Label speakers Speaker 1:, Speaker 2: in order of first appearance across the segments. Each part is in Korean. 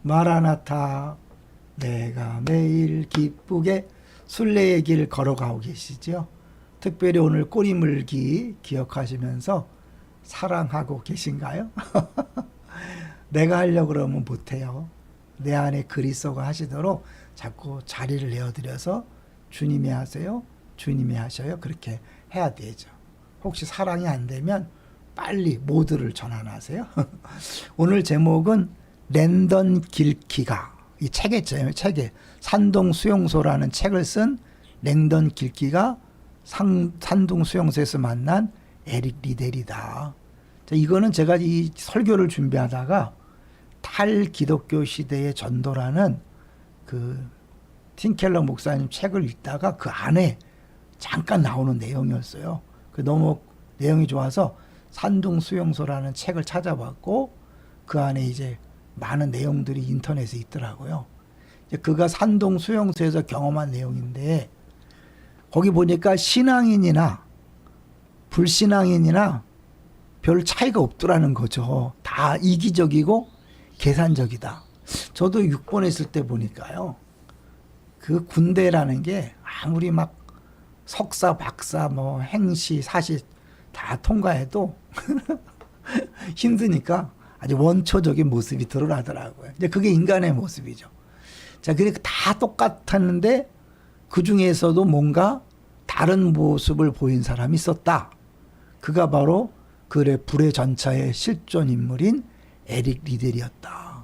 Speaker 1: 마라나타, 내가 매일 기쁘게 순례의 길 걸어가고 계시죠. 특별히 오늘 꼬리물기 기억하시면서 사랑하고 계신가요? 내가 하려고 그러면 못해요. 내 안에 그리스도가 하시도록 자꾸 자리를 내어드려서 주님이 하세요, 주님이 하셔요, 그렇게 해야 되죠. 혹시 사랑이 안 되면 빨리 모두를 전환하세요. 오늘 제목은 랜던 길키가, 이 책에 산동 수용소라는 책을 쓴 랜던 길키가 산동 수용소에서 만난 에릭 리델이다. 이거는 제가 이 설교를 준비하다가 탈기독교 시대의 전도라는 그 팀켈러 목사님 책을 읽다가 그 안에 잠깐 나오는 내용이었어요. 너무 내용이 좋아서 산동 수용소라는 책을 찾아봤고 그 안에 이제 많은 내용들이 인터넷에 있더라고요. 그가 산동 수용소에서 경험한 내용인데 거기 보니까 신앙인이나 불신앙인이나 별 차이가 없더라는 거죠. 다 이기적이고 계산적이다. 저도 6번에 있을 때 보니까요. 그 군대라는 게 아무리 막 석사, 박사, 뭐 행시, 사시 다 통과해도 힘드니까 아주 원초적인 모습이 드러나더라고요. 이제 그게 인간의 모습이죠. 자, 그러니까 다 똑같았는데 그 중에서도 뭔가 다른 모습을 보인 사람이 있었다. 그가 바로 불의 전차의 실존 인물인 에릭 리델이었다.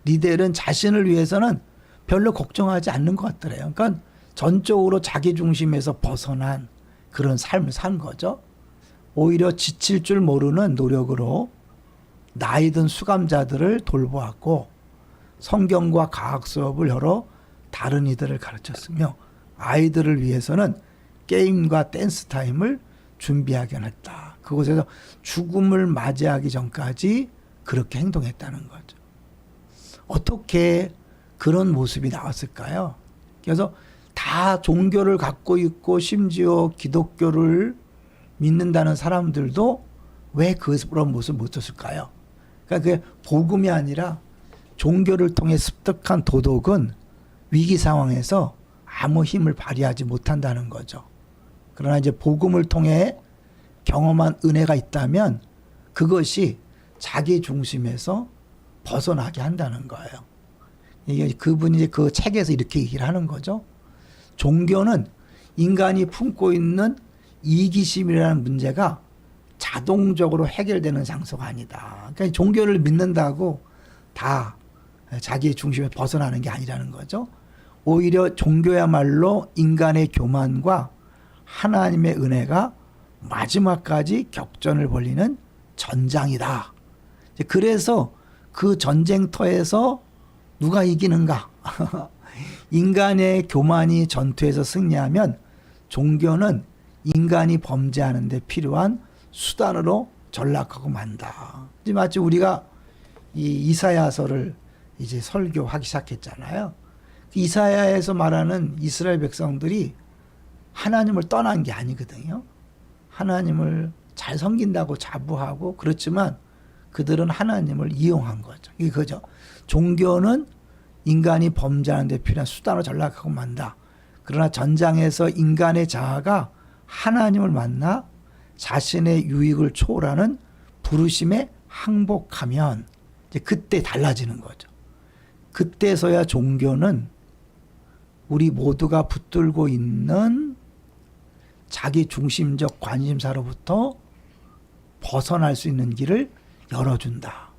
Speaker 1: 리델은 자신을 위해서는 별로 걱정하지 않는 것 같더래요. 그러니까 전적으로 자기 중심에서 벗어난 그런 삶을 산 거죠. 오히려 지칠 줄 모르는 노력으로 나이 든 수감자들을 돌보았고 성경과 과학 수업을 열어 다른 이들을 가르쳤으며 아이들을 위해서는 게임과 댄스 타임을 준비하게 했다. 그곳에서 죽음을 맞이하기 전까지 그렇게 행동했다는 거죠. 어떻게 그런 모습이 나왔을까요? 그래서 다 종교를 갖고 있고 심지어 기독교를 믿는다는 사람들도 왜 그런 모습을 못 줬을까요? 그러니까 그게 복음이 아니라 종교를 통해 습득한 도덕은 위기 상황에서 아무 힘을 발휘하지 못한다는 거죠. 그러나 이제 복음을 통해 경험한 은혜가 있다면 그것이 자기 중심에서 벗어나게 한다는 거예요. 이게 그분이 이제 그 책에서 이렇게 얘기를 하는 거죠. 종교는 인간이 품고 있는 이기심이라는 문제가 자동적으로 해결되는 장소가 아니다. 그러니까 종교를 믿는다고 다 자기 중심에 벗어나는 게 아니라는 거죠. 오히려 종교야말로 인간의 교만과 하나님의 은혜가 마지막까지 격전을 벌이는 전장이다. 그래서 그 전쟁터에서 누가 이기는가? 인간의 교만이 전투에서 승리하면 종교는 인간이 범죄하는 데 필요한 수단으로 전락하고 만다. 마치 우리가 이 이사야서를 이제 설교하기 시작했잖아요. 이사야에서 말하는 이스라엘 백성들이 하나님을 떠난 게 아니거든요. 하나님을 잘 섬긴다고 자부하고 그렇지만 그들은 하나님을 이용한 거죠. 이게 그죠. 종교는 인간이 범죄하는 데 필요한 수단으로 전락하고 만다. 그러나 전장에서 인간의 자아가 하나님을 만나 자신의 유익을 초월하는 부르심에 항복하면 이제 그때 달라지는 거죠. 그때서야 종교는 우리 모두가 붙들고 있는 자기 중심적 관심사로부터 벗어날 수 있는 길을 열어준다.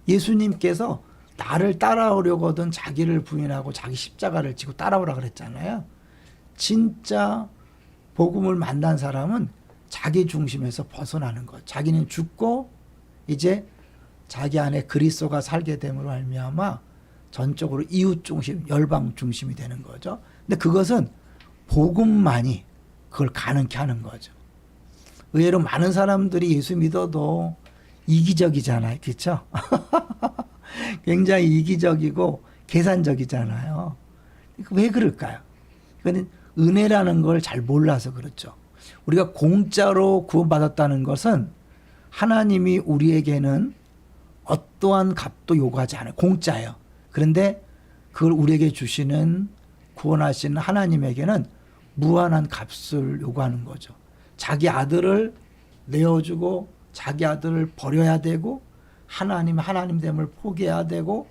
Speaker 1: 예수님께서 나를 따라오려거든 자기를 부인하고 자기 십자가를 지고 따라오라 그랬잖아요. 진짜 복음을 만난 사람은 자기 중심에서 벗어나는 것. 자기는 죽고 이제 자기 안에 그리스도가 살게 됨으로 말미암아 전적으로 이웃 중심, 열방 중심이 되는 거죠. 근데 그것은 복음만이 그걸 가능케 하는 거죠. 의외로 많은 사람들이 예수 믿어도 이기적이잖아요. 그렇죠? 굉장히 이기적이고 계산적이잖아요. 왜 그럴까요? 그건 은혜라는 걸 잘 몰라서 그렇죠. 우리가 공짜로 구원받았다는 것은 하나님이 우리에게는 어떠한 값도 요구하지 않아요. 공짜예요. 그런데 그걸 우리에게 주시는 구원하시는 하나님에게는 무한한 값을 요구하는 거죠. 자기 아들을 내어주고 자기 아들을 버려야 되고 하나님됨을 포기해야 되고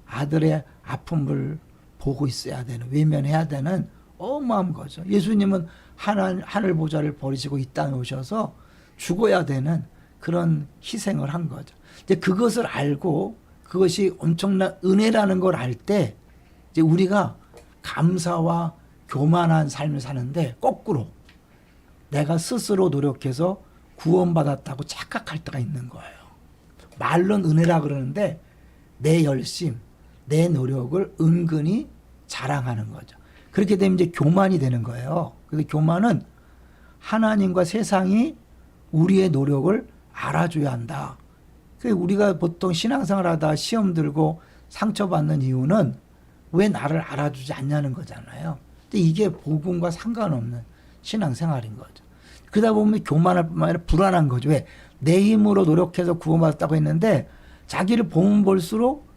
Speaker 1: 아들의 아픔을 보고 있어야 되는, 외면해야 되는 어마어마한 거죠. 예수님은 하늘 보좌를 버리시고 이 땅에 오셔서 죽어야 되는 그런 희생을 한 거죠. 이제 그것을 알고 그것이 엄청난 은혜라는 걸 알 때 이제 우리가 감사와 교만한 삶을 사는데 거꾸로 내가 스스로 노력해서 구원받았다고 착각할 때가 있는 거예요. 말로는 은혜라 그러는데 내 열심, 내 노력을 은근히 자랑하는 거죠. 그렇게 되면 이제 교만이 되는 거예요. 그래서 교만은 하나님과 세상이 우리의 노력을 알아줘야 한다. 우리가 보통 신앙생활 하다 시험 들고 상처받는 이유는 왜 나를 알아주지 않냐는 거잖아요. 근데 이게 복음과 상관없는 신앙생활인 거죠. 그러다 보면 교만할 뿐만 아니라 불안한 거죠. 왜? 내 힘으로 노력해서 구원받았다고 했는데 자기를 보면 볼수록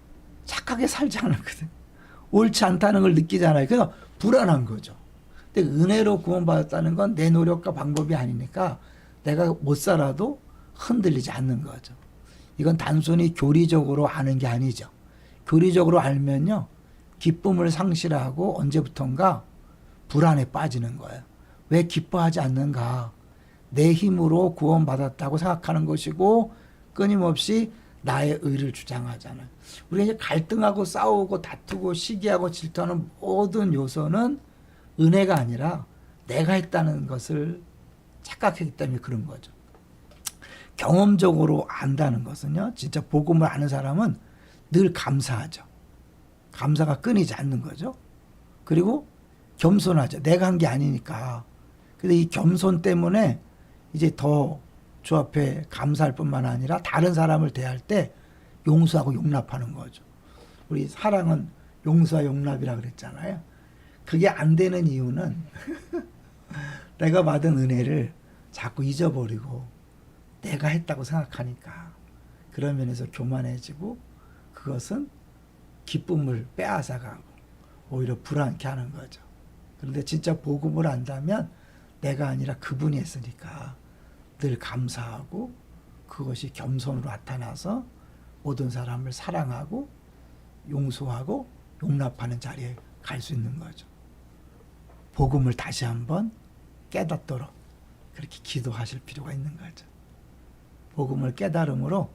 Speaker 1: 착하게 살지 않았거든. 옳지 않다는 걸 느끼잖아요. 그래서 불안한 거죠. 근데 은혜로 구원받았다는 건 내 노력과 방법이 아니니까 내가 못 살아도 흔들리지 않는 거죠. 이건 단순히 교리적으로 아는 게 아니죠. 교리적으로 알면요, 기쁨을 상실하고 언제부턴가 불안에 빠지는 거예요. 왜 기뻐하지 않는가? 내 힘으로 구원받았다고 생각하는 것이고 끊임없이 나의 의를 주장하잖아요. 우리가 이제 갈등하고 싸우고 다투고 시기하고 질투하는 모든 요소는 은혜가 아니라 내가 했다는 것을 착각했기 때문에 그런 거죠. 경험적으로 안다는 것은요, 진짜 복음을 아는 사람은 늘 감사하죠. 감사가 끊이지 않는 거죠. 그리고 겸손하죠. 내가 한 게 아니니까. 근데 이 겸손 때문에 이제 더 주 앞에 감사할 뿐만 아니라 다른 사람을 대할 때 용서하고 용납하는 거죠. 우리 사랑은 용서와 용납이라 그랬잖아요. 그게 안 되는 이유는 내가 받은 은혜를 자꾸 잊어버리고 내가 했다고 생각하니까 그런 면에서 교만해지고 그것은 기쁨을 빼앗아가고 오히려 불안케 하는 거죠. 그런데 진짜 복음을 안다면 내가 아니라 그분이 했으니까 늘 감사하고 그것이 겸손으로 나타나서 모든 사람을 사랑하고 용서하고 용납하는 자리에 갈 수 있는 거죠. 복음을 다시 한번 깨닫도록 그렇게 기도하실 필요가 있는 거죠. 복음을 깨달음으로